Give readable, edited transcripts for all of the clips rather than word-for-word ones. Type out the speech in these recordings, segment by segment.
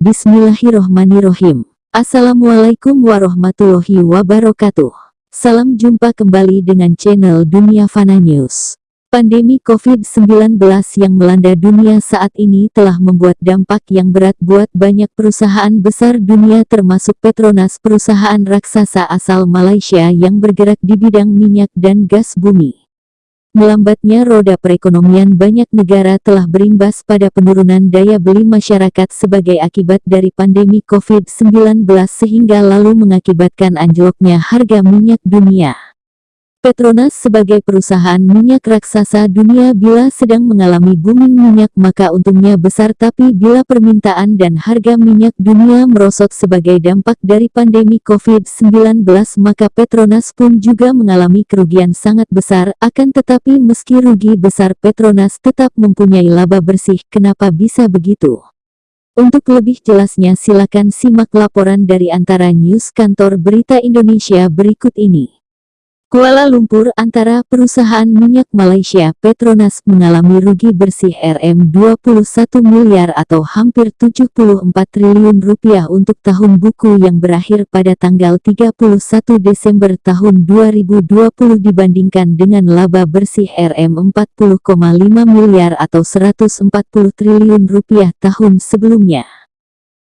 Bismillahirrohmanirrohim. Assalamualaikum warahmatullahi wabarakatuh. Salam jumpa kembali dengan channel Dunia Fana News. Pandemi COVID-19 yang melanda dunia saat ini telah membuat dampak yang berat buat banyak perusahaan besar dunia termasuk Petronas, perusahaan raksasa asal Malaysia yang bergerak di bidang minyak dan gas bumi. Melambatnya roda perekonomian banyak negara telah berimbas pada penurunan daya beli masyarakat sebagai akibat dari pandemi COVID-19 sehingga lalu mengakibatkan anjloknya harga minyak dunia. Petronas sebagai perusahaan minyak raksasa dunia bila sedang mengalami booming minyak maka untungnya besar, tapi bila permintaan dan harga minyak dunia merosot sebagai dampak dari pandemi COVID-19 maka Petronas pun juga mengalami kerugian sangat besar. Akan tetapi meski rugi besar, Petronas tetap mempunyai laba bersih. Kenapa bisa begitu? Untuk lebih jelasnya silakan simak laporan dari Antara News Kantor Berita Indonesia berikut ini. Kuala Lumpur, Antara, perusahaan minyak Malaysia Petronas mengalami rugi bersih Rm21 miliar atau hampir 74 triliun rupiah untuk tahun buku yang berakhir pada tanggal 31 Desember tahun 2020 dibandingkan dengan laba bersih Rm40,5 miliar atau 140 triliun rupiah tahun sebelumnya.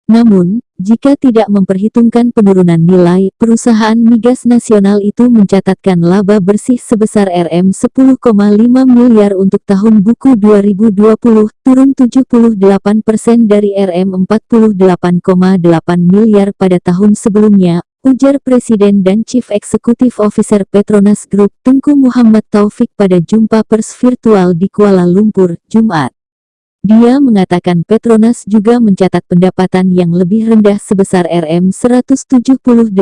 Namun, jika tidak memperhitungkan penurunan nilai, perusahaan migas nasional itu mencatatkan laba bersih sebesar Rm10,5 miliar untuk tahun buku 2020, turun 78% dari Rm48,8 miliar pada tahun sebelumnya, ujar Presiden dan Chief Executive Officer Petronas Group, Tengku Muhammad Taufik pada jumpa pers virtual di Kuala Lumpur, Jumat. Dia mengatakan Petronas juga mencatat pendapatan yang lebih rendah sebesar Rm178,7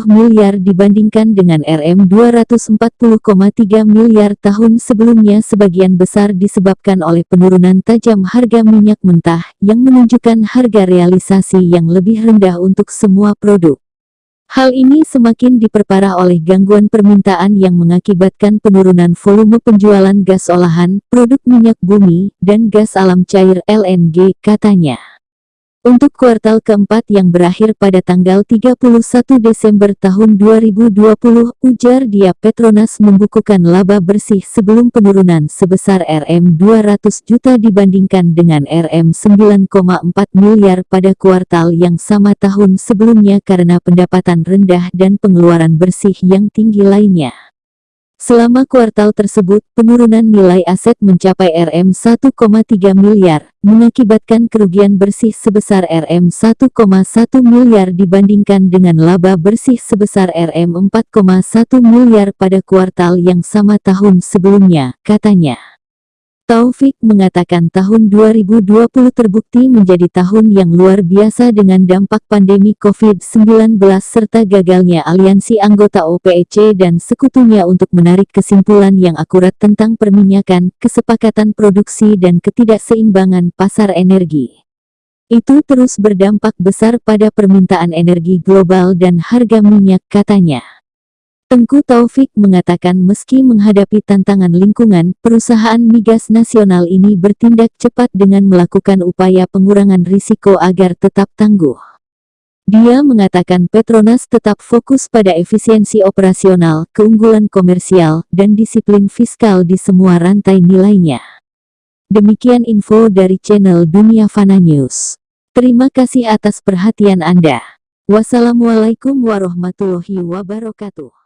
miliar dibandingkan dengan Rm240,3 miliar tahun sebelumnya. Sebagian besar disebabkan oleh penurunan tajam harga minyak mentah yang menunjukkan harga realisasi yang lebih rendah untuk semua produk. Hal ini semakin diperparah oleh gangguan permintaan yang mengakibatkan penurunan volume penjualan gas olahan, produk minyak bumi, dan gas alam cair (LNG), katanya. Untuk kuartal keempat yang berakhir pada tanggal 31 Desember tahun 2020, ujar dia, Petronas membukukan laba bersih sebelum penurunan sebesar Rm200 juta dibandingkan dengan Rm9,4 miliar pada kuartal yang sama tahun sebelumnya karena pendapatan rendah dan pengeluaran bersih yang tinggi lainnya. Selama kuartal tersebut, penurunan nilai aset mencapai Rm1,3 miliar, mengakibatkan kerugian bersih sebesar Rm1,1 miliar dibandingkan dengan laba bersih sebesar Rm4,1 miliar pada kuartal yang sama tahun sebelumnya, katanya. Taufik mengatakan tahun 2020 terbukti menjadi tahun yang luar biasa dengan dampak pandemi COVID-19 serta gagalnya aliansi anggota OPEC dan sekutunya untuk menarik kesimpulan yang akurat tentang perminyakan, kesepakatan produksi dan ketidakseimbangan pasar energi. Itu terus berdampak besar pada permintaan energi global dan harga minyak, katanya. Tengku Taufik mengatakan meski menghadapi tantangan lingkungan, perusahaan migas nasional ini bertindak cepat dengan melakukan upaya pengurangan risiko agar tetap tangguh. Dia mengatakan Petronas tetap fokus pada efisiensi operasional, keunggulan komersial, dan disiplin fiskal di semua rantai nilainya. Demikian info dari channel Dunia Fana News. Terima kasih atas perhatian Anda. Wassalamualaikum warahmatullahi wabarakatuh.